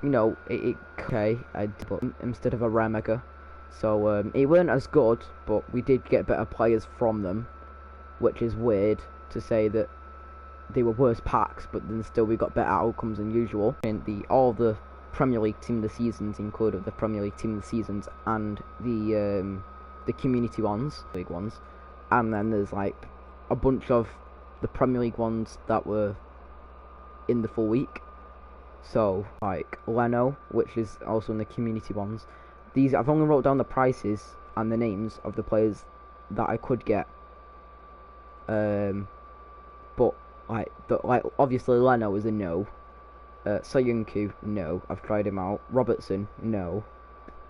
you know, okay, but instead of a rare mega. So it weren't as good, but we did get better players from them, which is weird to say that they were worse packs, but then still we got better outcomes than usual. And all the Premier League Team of the Seasons included the Premier League Team of the Seasons and the community ones, league ones, and then there's like a bunch of the Premier League ones that were in the full week. So like Leno, which is also in the community ones. These I've only wrote down the prices and the names of the players that I could get. But like obviously Leno is a no. Soyuncu, no. I've tried him out. Robertson, no.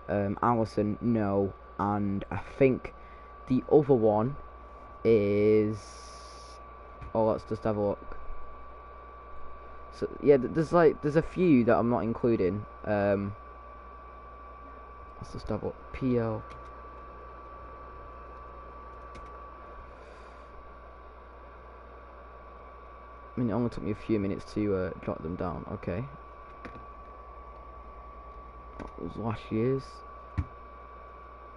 Allison, no. And I think the other one is. Oh, let's just have a look. So yeah, there's a few that I'm not including. Let's just have a look. PL. I mean, it only took me a few minutes to jot them down. Okay. That was last year's.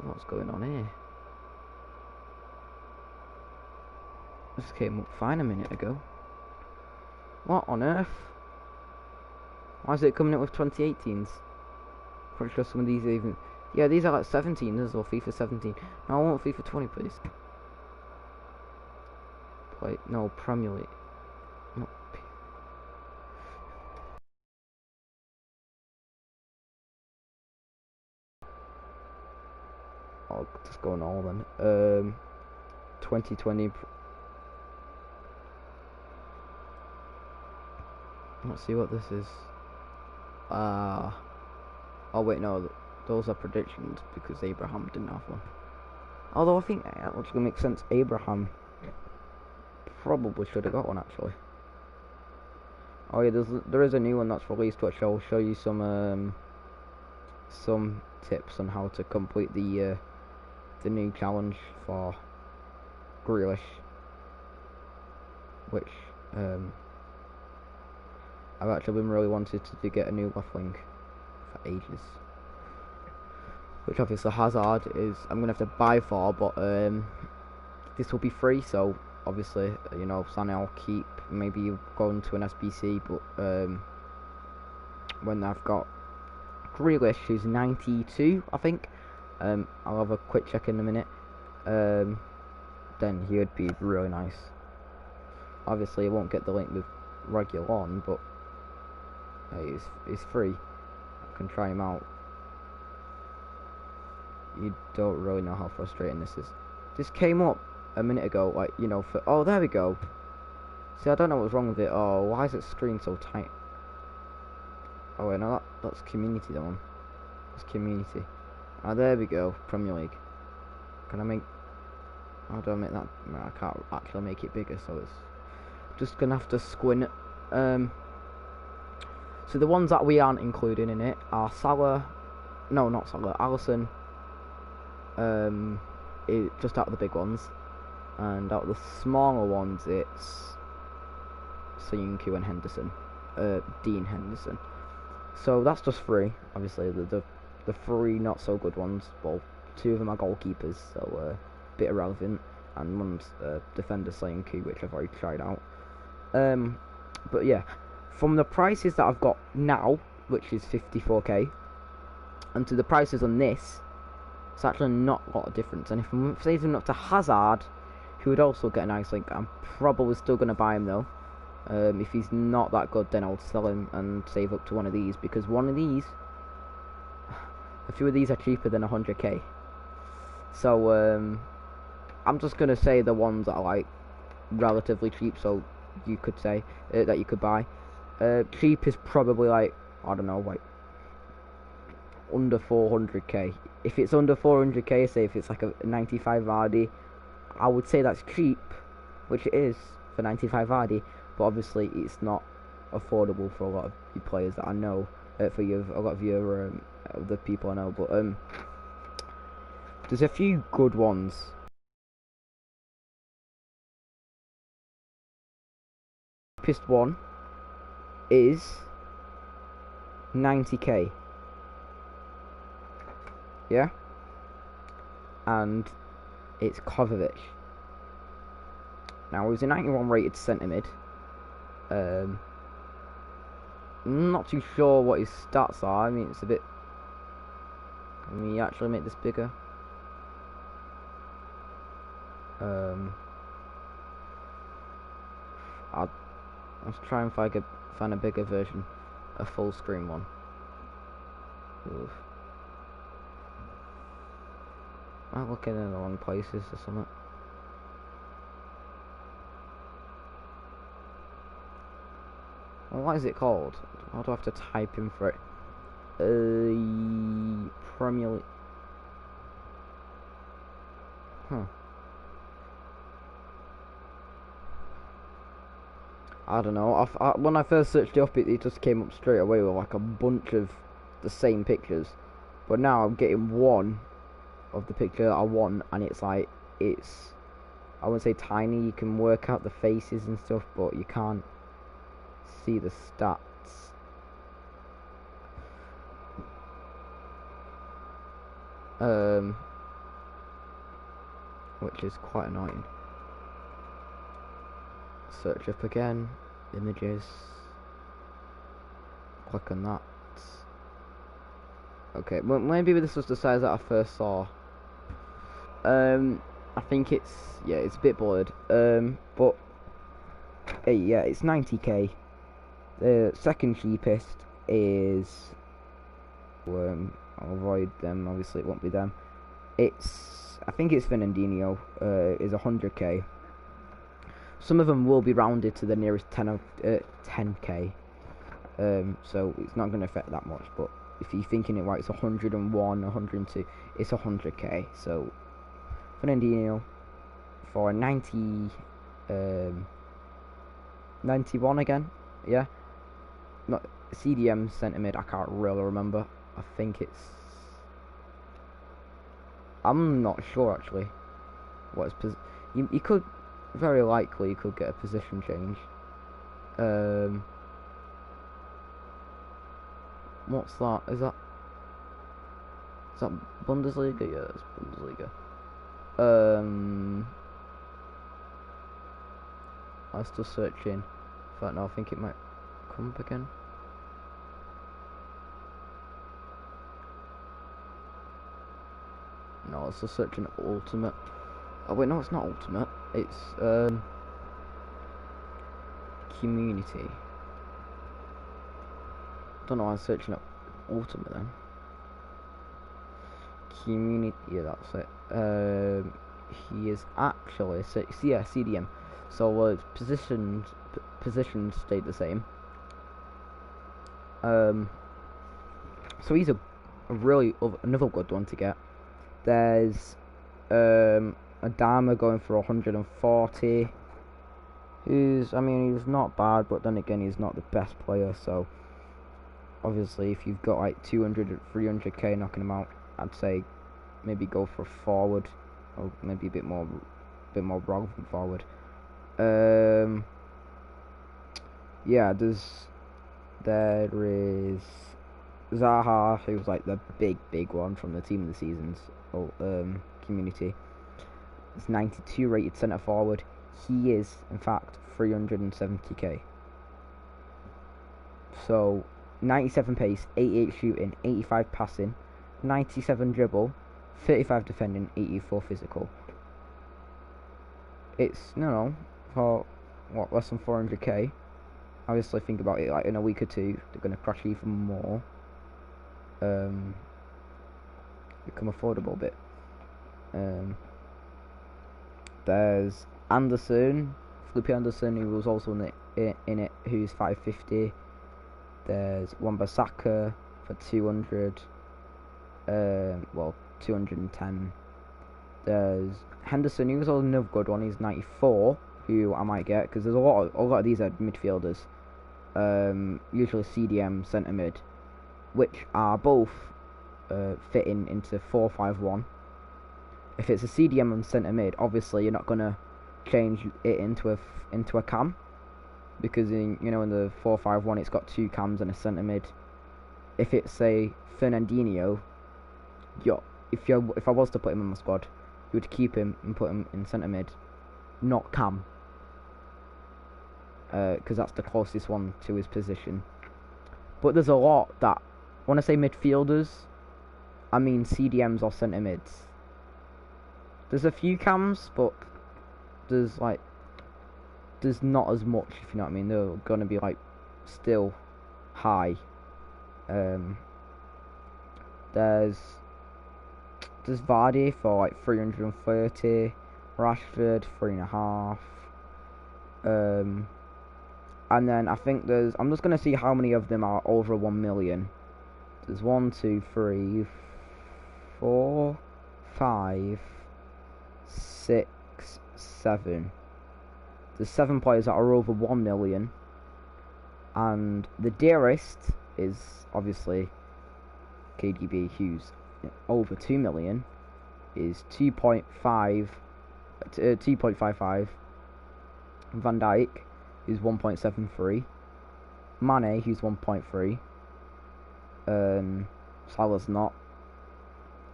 What's going on here? This came up fine a minute ago. What on earth? Why is it coming up with 2018s? Pretty sure some of these even... Yeah, these are like 17 as well, FIFA 17. No, I want FIFA 20, please. Wait, no, Premier League. No. I'll just go on all then. 2020. Let's see what this is. Oh wait, no, those are predictions because Abraham didn't have one. Although I think it actually makes sense. Abraham probably should have got one actually. Oh yeah, there is a new one that's released which I'll show you some tips on how to complete the new challenge for Grealish, which I've actually been really wanted to get a new left wing for ages. Which obviously Hazard is I'm gonna have to buy for, but this will be free, so obviously you know Sané I'll keep. Maybe going to an SBC, but when I've got Grealish, who's 92, I think, I'll have a quick check in a minute. Then he would be really nice. Obviously, I won't get the link with regular on, but it's free. I can try him out. You don't really know how frustrating this is. This came up a minute ago, like, you know, for... Oh, there we go. See, I don't know what's wrong with it. Oh, why is it screen so tight? Oh, wait, no, that's community, that one. That's community. Oh, there we go. Premier League. Can I make... How do I make that? No, I can't actually make it bigger, so it's... Just gonna have to squint. So the ones that we aren't including in it are Salah... No, not Salah. Allison... just out of the big ones, and out of the smaller ones it's Soyuncu and Henderson, Dean Henderson. So that's just three. Obviously the three not so good ones. Well, two of them are goalkeepers, so a bit irrelevant, and one's defender Soyuncu, which I've already tried out. But yeah, from the prices that I've got now, which is 54k, and to the prices on this, it's actually not a lot of difference. And if I'm saving up to Hazard, who would also get a nice link, I'm probably still going to buy him though. If he's not that good, then I'll sell him and save up to one of these, because one of these, a few of these are cheaper than 100k. So I'm just going to say the ones that are like relatively cheap, so you could say that you could buy. Cheap is probably like, I don't know, like under 400k. If it's under 400k, say if it's like a 95 Vardy, I would say that's cheap, which it is for 95 Vardy, but obviously it's not affordable for a lot of you players that I know, for you, a lot of your the people I know, but there's a few good ones. Cheapest one is 90k. Yeah? And it's Kovacic. Now, he was a 91 rated centre mid. I'm not too sure what his stats are. I mean, it's a bit... Can we actually make this bigger? Let's try and find a bigger version, a full screen one. Oof. Am I looking in the wrong places or something? Well, what is it called? How do I have to type in for it? Premier League. Huh. I don't know. When I first searched it up, it just came up straight away with like a bunch of the same pictures. But now I'm getting one of the picture that I want, and it's like, I wouldn't say tiny. You can work out the faces and stuff, but you can't see the stats. Which is quite annoying. Search up again, images, click on that. Okay, well, maybe this was the size that I first saw. I think it's a bit blurred. But hey, yeah, it's 90k. The second cheapest is I'll avoid them. Obviously, it won't be them. I think it's Fernandinho. Is 100k. Some of them will be rounded to the nearest 10k. So it's not going to affect that much. But if you're thinking it right, it's 101, 102. It's 100k. So Fernandinho for 91 again. Yeah. Not CDM centre mid. I can't really remember. I think it's. I'm not sure actually. What his you could very likely you could get a position change. What's that? Is that Bundesliga? Yeah, it's Bundesliga. I was still searching. In fact, no, I think it might come up again. No, I was still searching Ultimate. Oh wait, no, it's not Ultimate. It's Community. Don't know why I'm searching up Ultimate then. Community, yeah, that's it. He is actually CDM. So positions stayed the same. So he's another good one to get. There's Adama going for 140. He's not bad, but then again, he's not the best player. So obviously, if you've got like 200, 300k knocking him out, I'd say maybe go for a forward, or maybe a bit more relevant forward. Yeah, there is Zaha, who's like the big one from the team of the seasons. Community. It's 92 rated centre forward. He is in fact 370k. So 97 pace, 88 shooting, 85 passing, 97 dribble, 35 defending, 84 physical. It's for what, less than 400k. Obviously, think about it, like in a week or two, they're gonna crash even more. Become affordable a bit. There's Anderson, Felipe Anderson, who was also in it, who's 550. There's Wan-Bissaka for 200. 210. There's Henderson, who's another good one. He's 94, who I might get, because there's a lot of these are midfielders. Usually CDM centre mid, which are both fitting into 4-5-1. If it's a CDM and centre mid, obviously you're not gonna change it into a cam, because in the 4-5-1 it's got two cams and a centre mid. if it's say Fernandinho, if I was to put him in my squad, you would keep him and put him in centre mid, not Cam, because that's the closest one to his position. But there's a lot that, when I say midfielders, I mean CDMs or centre mids. There's a few Cams, but there's not as much, if you know what I mean. They're gonna be like still high. There's Vardy for like 330, Rashford 3.5, and then I think I'm just gonna see how many of them are over 1 million. There's 1, 2, 3, 4, 5, 6, 7. There's 7 players that are over 1 million, and the dearest is obviously KDB, who's over 2 million, is 2.55. Van Dijk, who's 1.73. Mane, who's 1.3. Salah's not.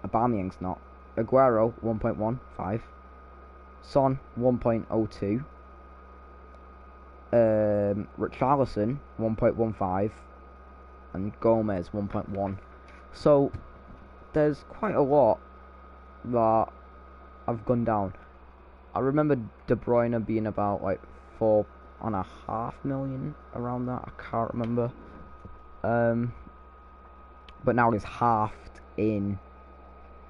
Aubameyang's not. Aguero 1.15. Son 1.02. Richarlison 1.15, and Gomez 1.1. So there's quite a lot that have gone down. I remember De Bruyne being about like 4.5 million, around that. I can't remember. But now it's halved in.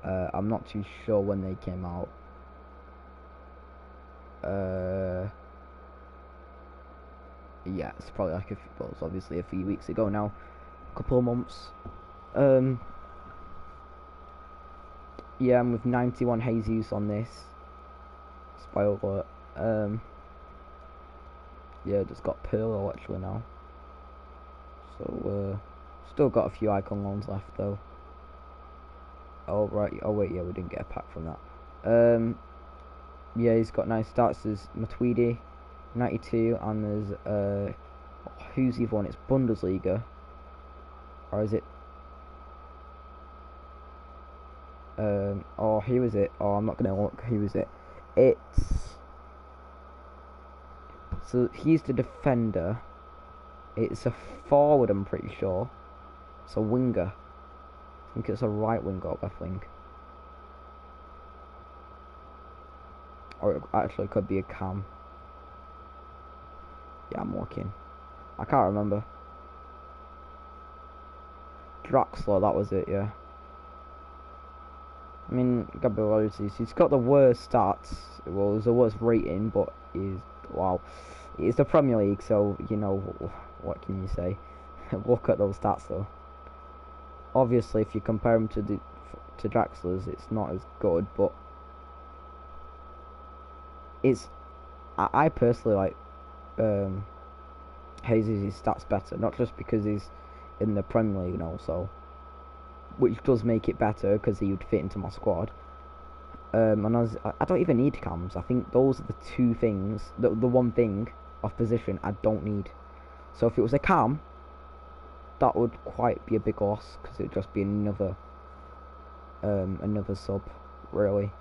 I'm not too sure when they came out. Yeah, it's probably like it's obviously a few weeks ago now, a couple of months. Yeah, I'm with 91 Jesus on this. Spoiler alert. Yeah, just got Pirlo actually now. So still got a few icon loans left though. Oh right, oh wait, yeah, we didn't get a pack from that. Yeah, he's got nice stats. There's Matuidi 92, and there's who's the other one? It's Bundesliga, or is it? Oh, who is it? Oh, I'm not gonna look. Who is it? It's so he's the defender. It's a forward, I'm pretty sure. It's a winger. I think it's a right winger, I think. Or it actually could be a cam. Yeah, I'm looking. I can't remember. Draxler, that was it, yeah. I mean, Gabriel Jesus, he's got the worst stats. Well, he's the worst rating, but wow. It's the Premier League, so, you know, what can you say? Look at those stats, though. Obviously, if you compare him to Draxler's, it's not as good, but I personally like Jesus' stats better, not just because he's in the Premier League and also, which does make it better because he would fit into my squad. And I don't even need cams. I think those are the two things, the one thing of position I don't need. So if it was a cam, that would quite be a big loss because it would just be another sub, really.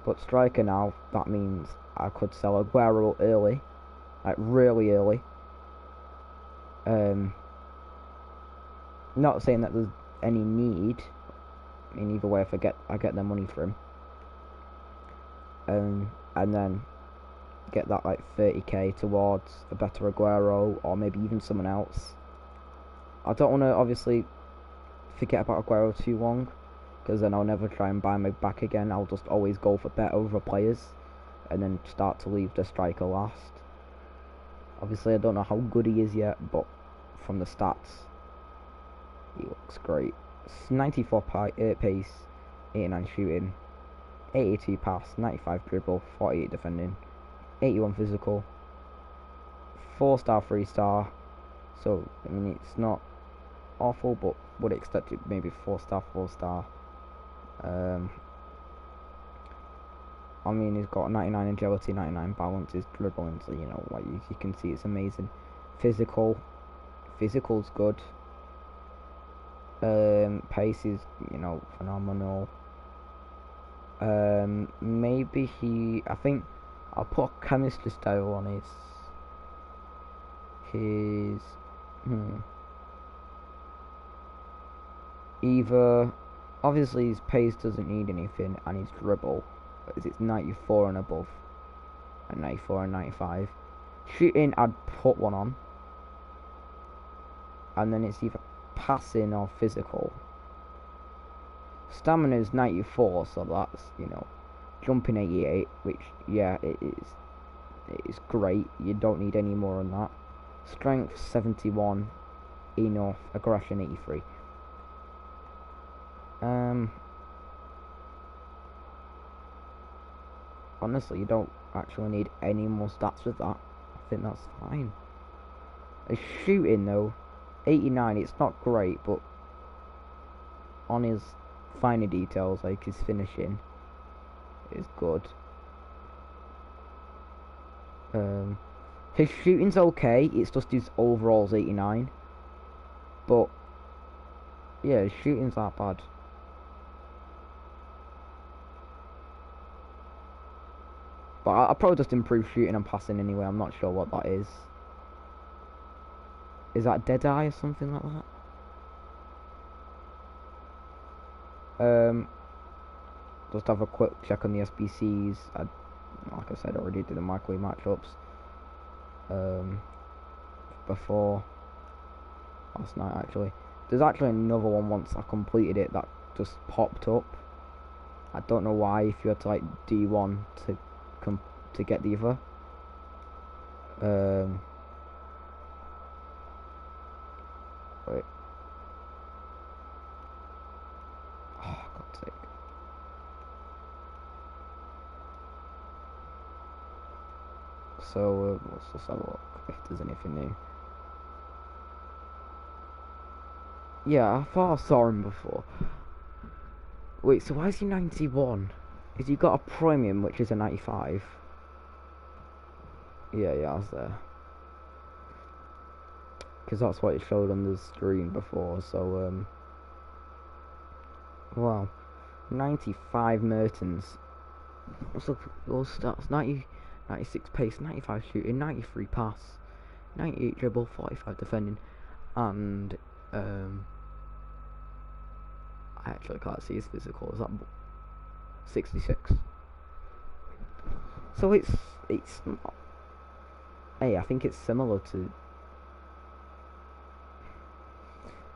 But striker now, that means I could sell Aguero early, like really early. Not saying that there's any need. I mean, either way, if I get their money for him, and then get that like 30k towards a better Aguero or maybe even someone else. I don't want to obviously forget about Aguero too long, because then I'll never try and buy him back again. I'll just always go for better players, and then start to leave the striker last. Obviously, I don't know how good he is yet, but from the stats, he looks great. 94 pace, 89 shooting, 82 pass, 95 dribble, 48 defending, 81 physical, 4-star, 3-star. So I mean, it's not awful, but would expect it maybe 4-star, 4-star. I mean, he's got 99 agility, 99 balance, his dribbling, so you know, like you can see, it's amazing. Physical's good. Pace is, phenomenal. Maybe I think I'll put a chemistry style on his, either, obviously his pace doesn't need anything, and his dribble, it's 94 and above, and 94 and 95. Shooting, I'd put one on, and then it's either passing or physical. Stamina is 94, so that's, jumping 88, which, yeah, it is great. You don't need any more than that. Strength 71, enough. Aggression 83. Honestly, you don't actually need any more stats with that. I think that's fine. His shooting though, 89. It's not great, but on his finer details, like his finishing, is good. His shooting's okay. It's just his overall's 89. But yeah, his shooting's not bad. But I'll probably just improve shooting and passing anyway. I'm not sure what that is. Is that Deadeye or something like that? Just have a quick check on the SBCs. Like I said, I already did the microwave matchups. Before last night, actually. There's actually another one once I completed it that just popped up. I don't know why. If you had to like D1 to get the other. Wait. Oh, God's sake. So let's just have a look if there's anything new. Yeah, I thought I saw him before. Wait, so why is he 91? Is he got a premium which is a 95? Yeah, I was there. Because that's what it showed on the screen before, so, wow. 95 Mertens. Let's look at those stats. 96 pace, 95 shooting, 93 pass, 98 dribble, 45 defending, and, I actually can't see his physical. Is that 66? So it's not. Hey, I think it's similar to.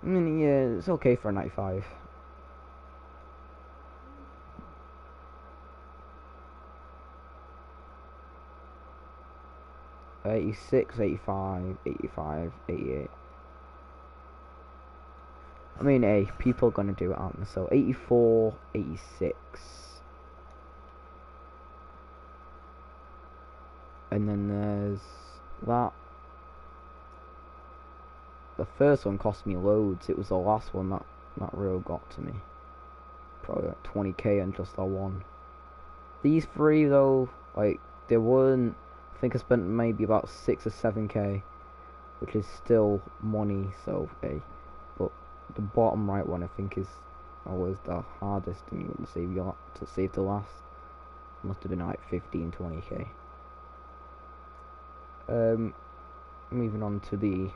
I mean, yeah, it's okay for a 95. '86, '85, '85, '88. I mean, hey, people are gonna do it, aren't they? So 84, 86. And then there's that. The first one cost me loads. It was the last one that really got to me. Probably like 20k on just that one. These three though, like, they weren't. I think I spent maybe about 6 or 7k, which is still money. So hey, but the bottom right one I think is always the hardest, and you want to save the last. Must have been like 15, 20k. Moving on to the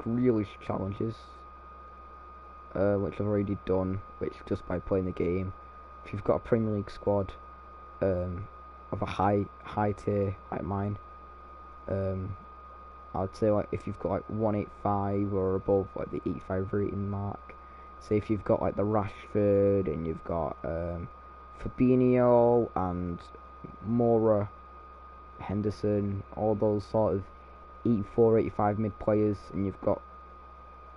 Grealish challenges, which I've already done, which just by playing the game. If you've got a Premier League squad of a high tier like mine, I'd say like if you've got like 185 or above, like the 85 rating mark. Say if you've got like the Rashford and you've got Fabinho and Mora, Henderson, all those sort of 84, 85 mid players, and you've got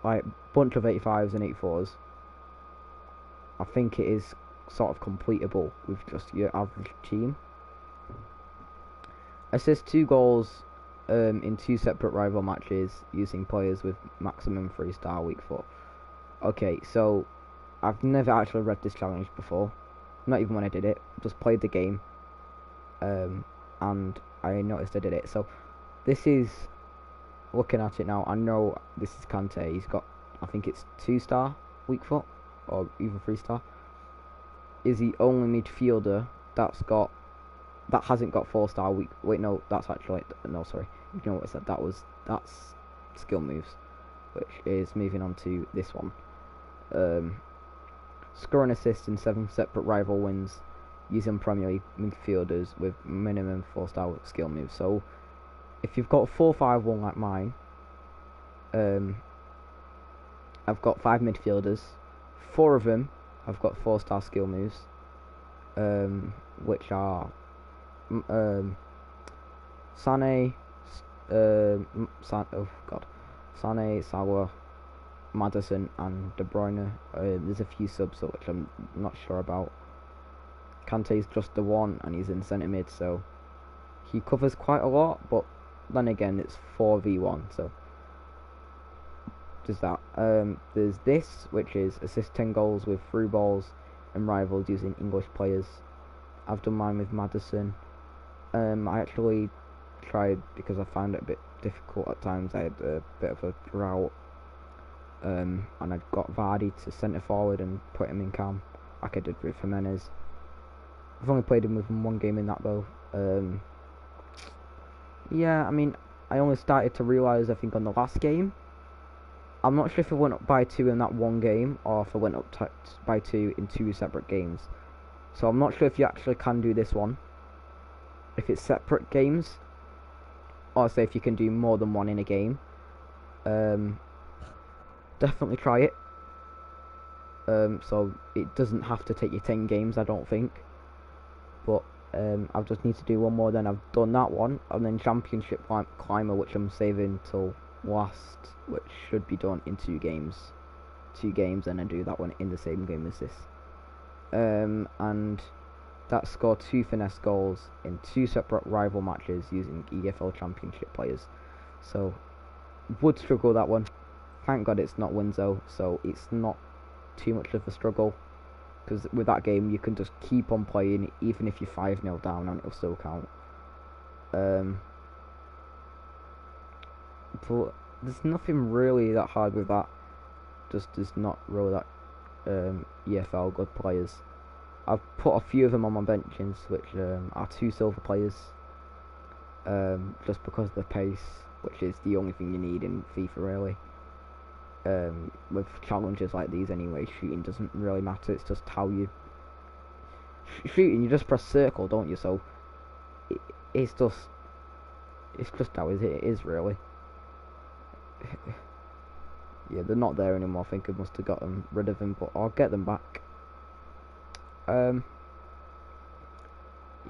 like a bunch of 85s and 84s, I think it is sort of completable with just your average team. Assist 2 goals in 2 separate rival matches using players with maximum 3-star weak 4. Okay, so I've never actually read this challenge before, not even when I did it, just played the game, and I noticed I did it. So this is, looking at it now, I know this is Kante. He's got I think it's 2-star weak foot, or even 3-star, is the only midfielder that hasn't got 4-star weak. Wait, no, that's actually no, sorry. You know what I said? That's skill moves, which is moving on to this one. Score an assist in 7 separate rival wins using Premier League midfielders with minimum 4-star skill moves. So if you've got a 4-5-1 like mine, I've got 5 midfielders. 4 of them have got 4-star skill moves, which are Sané, Sané, Salah, Maddison, and De Bruyne. There's a few subs which I'm not sure about. Kante's just the one, and he's in centre mid, so he covers quite a lot. But then again, it's 4v1, so there's that. There's this, which is assist 10 goals with through balls and rivals using English players. I've done mine with Maddison. I actually tried, because I found it a bit difficult at times. I had a bit of a drought, and I got Vardy to centre forward and put him in cam, like I did with Jimenez. I've only played him with one game in that though. Yeah, I mean, I only started to realise, I think, on the last game. I'm not sure if I went up by 2 in that one game, or if I went up by 2 in 2 separate games. So I'm not sure if you actually can do this one, if it's separate games, or say if you can do more than one in a game. Definitely try it. So it doesn't have to take you 10 games, I don't think. But I just need to do one more, then I've done that one, and then Championship Climber, which I'm saving till last, which should be done in 2 games. 2 games, and then do that one in the same game as this. And that scored 2 finesse goals in 2 separate rival matches using EFL Championship players. So would struggle that one. Thank God it's not Windsor, so it's not too much of a struggle. Because with that game, you can just keep on playing, even if you're 5-0 down, and it'll still count. But there's nothing really that hard with that. Just there's not really that EFL good players. I've put a few of them on my benches, which are 2 silver players. Just because of the pace, which is the only thing you need in FIFA, really. With challenges like these anyway, shooting doesn't really matter. It's just how you shooting. You just press circle, don't you? So it's just how it is, really. Yeah, they're not there anymore. I think I must have got rid of them, but I'll get them back.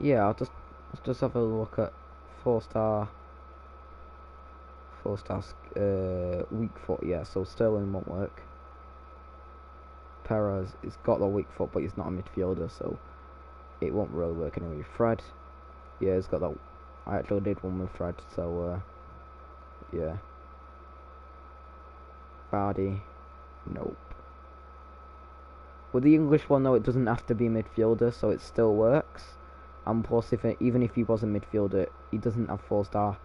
Yeah, let's just have a look at 4-star weak foot. Yeah, so Sterling won't work. Perez has got the weak foot, but he's not a midfielder, so it won't really work anyway. Fred, yeah, he's got that. I actually did one with Fred, so yeah. Vardy, nope. With the English one though, it doesn't have to be midfielder, so it still works. And plus, even if he was a midfielder, he doesn't have 4-star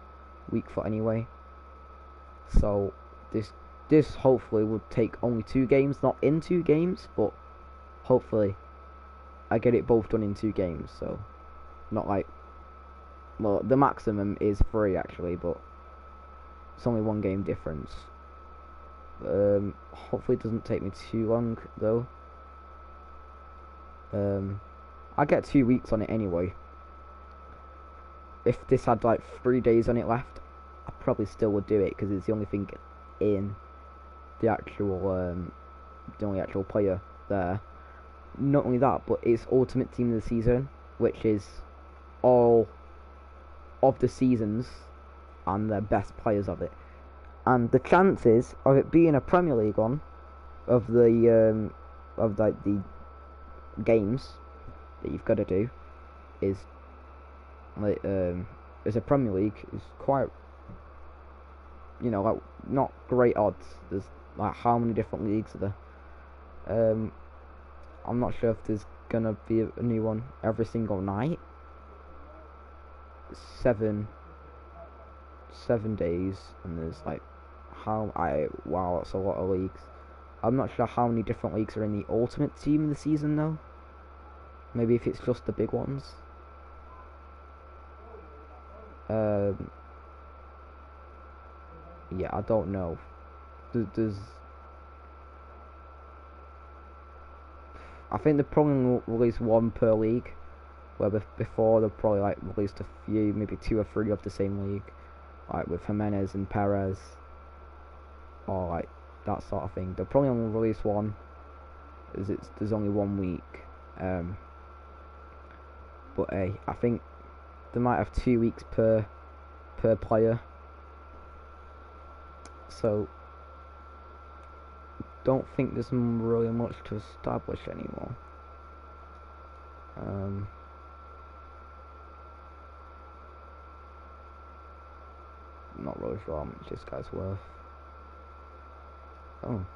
weak foot anyway. So this hopefully will take only 2 games, not in 2 games, but hopefully I get it both done in 2 games. So not like, well, the maximum is 3 actually, but it's only 1 game difference. Hopefully it doesn't take me too long though. I get 2 weeks on it anyway. If this had like 3 days on it left, I probably still would do it, because it's the only thing in the only actual player there. Not only that, but it's Ultimate Team of the Season, which is all of the seasons and the best players of it. And the chances of it being a Premier League one, of the games that you've got to do, is like as a Premier League is quite, you know, like not great odds. There's like, how many different leagues are there? I'm not sure if there's gonna be a new one every single night. 7 days, and there's like wow, that's a lot of leagues. I'm not sure how many different leagues are in the Ultimate Team this season though. Maybe if it's just the big ones. Yeah, I don't know. There's I think they probably release one per league, where before they probably like released a few, maybe 2 or 3 of the same league, like with Jimenez and Perez, or like that sort of thing. They'll probably only release one, as there's only 1 week. But hey, I think they might have 2 weeks per player. So don't think there's really much to establish anymore. Not really sure how much this guy's worth. Oh, in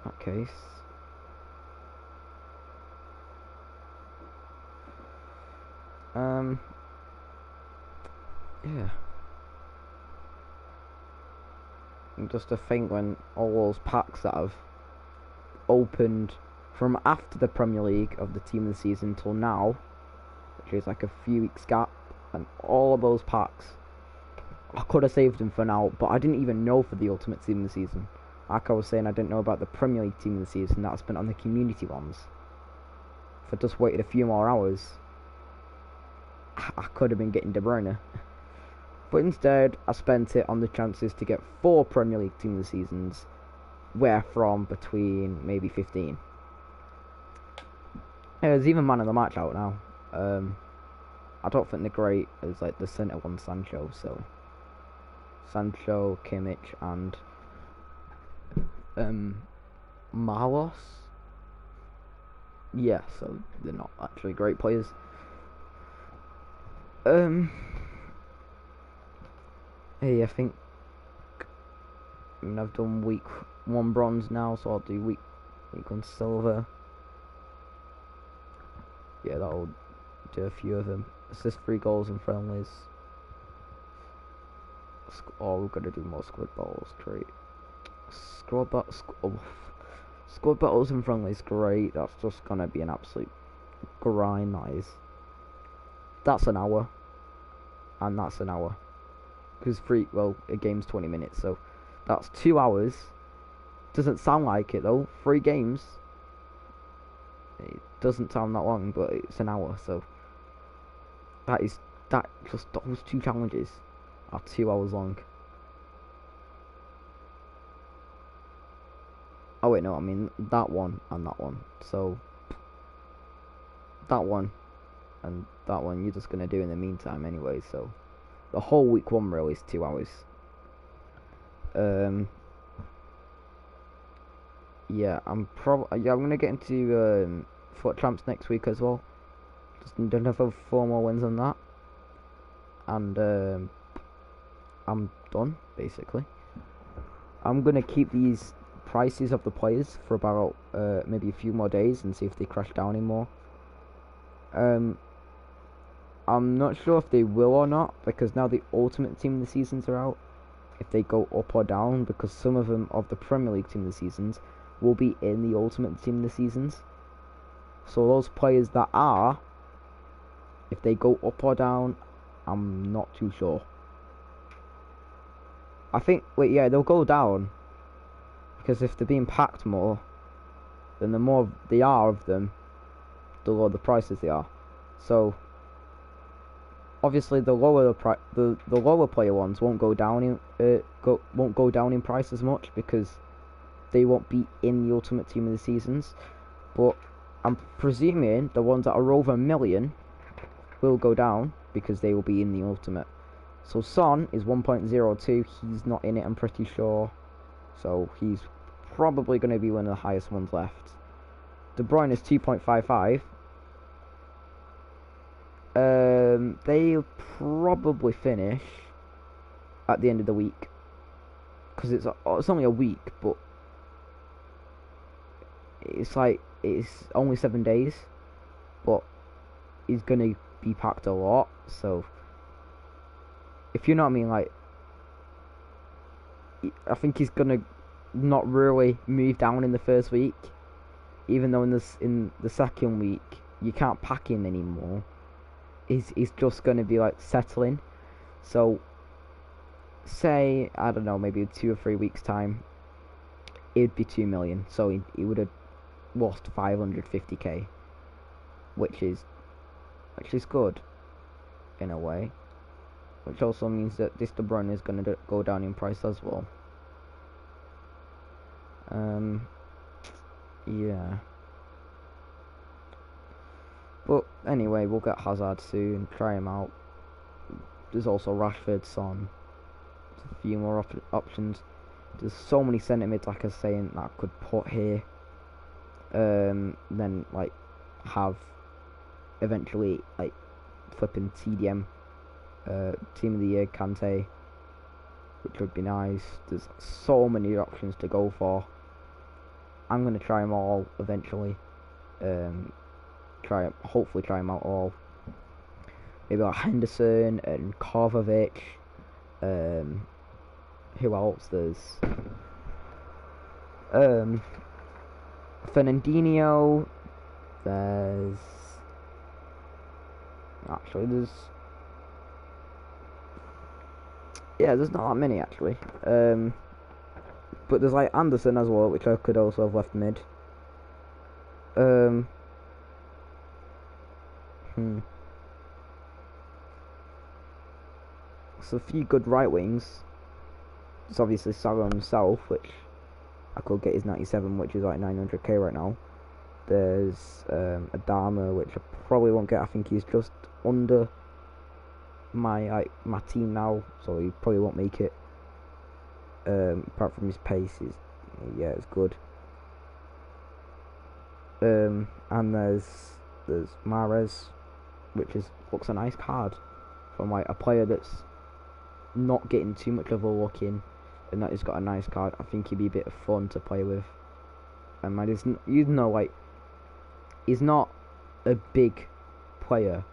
that case. Yeah. And just to think when all those packs that have opened from after the Premier League of the team of the season till now, which is like a few weeks gap, and all of those packs, I could have saved them for now, but I didn't even know for the Ultimate Team of the season. Like I was saying, I didn't know about the Premier League Team of the season that I spent on the community ones. If I just waited a few more hours, I could have been getting De Bruyne. But instead, I spent it on the chances to get 4 Premier League Team of the seasons, where from between maybe 15. Yeah, there's even man of the match out now. I don't think they're great as like the centre one, Sancho. So Sancho, Kimmich, and Marlos. Yeah, so they're not actually great players. Hey, I think I've done week 1 bronze now, so I'll do week 1 silver. Yeah, that'll do a few of them. Assist 3 goals and friendlies. Oh, we're gonna do more squad battles. Great. Squad battles and friendlies. Great. That's just gonna be an absolute grind. That is. That's an hour, and that's an hour. Because a game's 20 minutes, so that's 2 hours. Doesn't sound like it though. 3 games. It doesn't sound that long, but it's an hour, so just those 2 challenges are 2 hours long. Oh wait, no, I mean that one and that one. So that one and that one you're just gonna do in the meantime anyway, so the whole week 1 really is 2 hours. Yeah, I'm gonna get into foot champs next week as well. Just need another 4 more wins on that, and I'm done basically. I'm gonna keep these prices of the players for about maybe a few more days and see if they crash down anymore. I'm not sure if they will or not, because now the Ultimate Team of the seasons are out. If they go up or down, because some of them of the Premier League Team of the seasons will be in the Ultimate Team of the seasons. So those players that are, if they go up or down, I'm not too sure. I think, yeah, they'll go down, because if they're being packed more, then the more they are of them, the lower the prices they are. So obviously the lower the lower player ones won't go down in price as much, because they won't be in the Ultimate Team of the seasons. But I'm presuming the ones that are over $1 million will go down, because they will be in the Ultimate. So Son is 1.02. He's not in it, I'm pretty sure. So he's probably going to be one of the highest ones left. De Bruyne is 2.55. They'll probably finish at the end of the week, because it's only a week, but it's only 7 days, but he's gonna be packed a lot. So if you know what I mean, like, I think he's gonna not really move down in the first week, even though in the second week you can't pack him anymore. He's just going to be like settling. So say, I don't know, maybe 2 or 3 weeks time, it'd be 2 million. So he would have lost 550k, which is good in a way. Which also means that this De Bruyne is going to go down in price as well. Yeah. But anyway, we'll get Hazard soon, try him out. There's also Rashford, Son. There's a few more options. There's so many centre mids, like I was saying, that I could put here. Then like have eventually like flipping TDM, Team of the Year Kante, which would be nice. There's so many options to go for. I'm gonna try them all eventually. Hopefully try them out all. Maybe like Henderson and Kovacic. Who else? There's Fernandinho. There's there's not that many actually. But there's like Anderson as well, which I could also have left mid. So a few good right wings. There's obviously Salah himself, which I could get his 97, which is like 900k right now. There's Adama, which I probably won't get. I think he's just under my team now, so he probably won't make it. Apart from his pace, it's good. And there's Mahrez, which looks a nice card from like a player that's not getting too much of a look in, and that he's got a nice card. I think he'd be a bit of fun to play with. And like he's not a big player,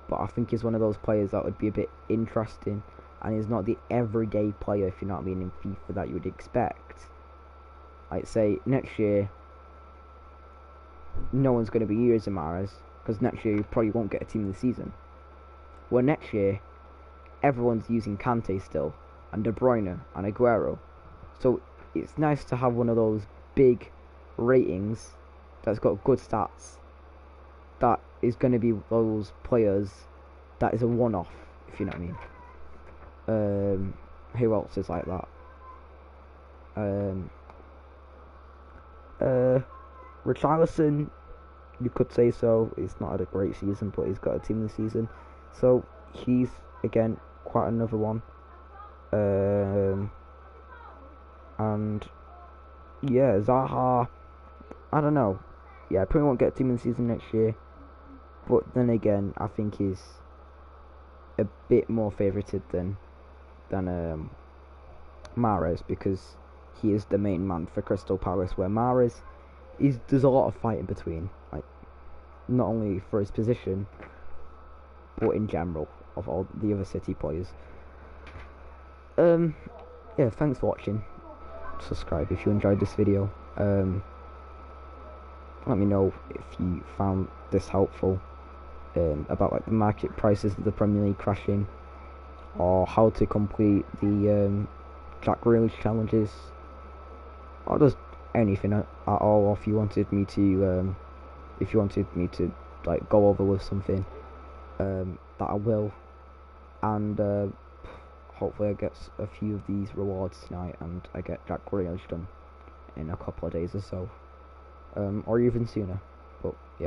but I think he's one of those players that would be a bit interesting, and he's not the everyday player, if you know what I mean, in FIFA that you would expect. Like say next year, no one's going to be using Mahrez, because next year you probably won't get a team of the season. Well, next year everyone's using Kante still, and De Bruyne and Aguero. So it's nice to have one of those big ratings that's got good stats, that is going to be those players that is a one-off, if you know what I mean. Who else is like that? Richarlison, you could say so. He's not had a great season, but he's got a team of the season, so he's again quite another one. And yeah, Zaha, I don't know. Yeah, I probably won't get a team of the season next year, but then again, I think he's a bit more favoured than Mahrez, because he is the main man for Crystal Palace, where Mahrez there's a lot of fight in between, like not only for his position, but in general of all the other City players. Yeah, thanks for watching. Subscribe if you enjoyed this video. Let me know if you found this helpful, about like the market prices of the Premier League crashing, or how to complete the Jack Grealish challenges, or just anything at all. Or if you wanted me to like go over with something, that I will. And hopefully I get a few of these rewards tonight, and I get Jack Grealish done in a couple of days or so, or even sooner.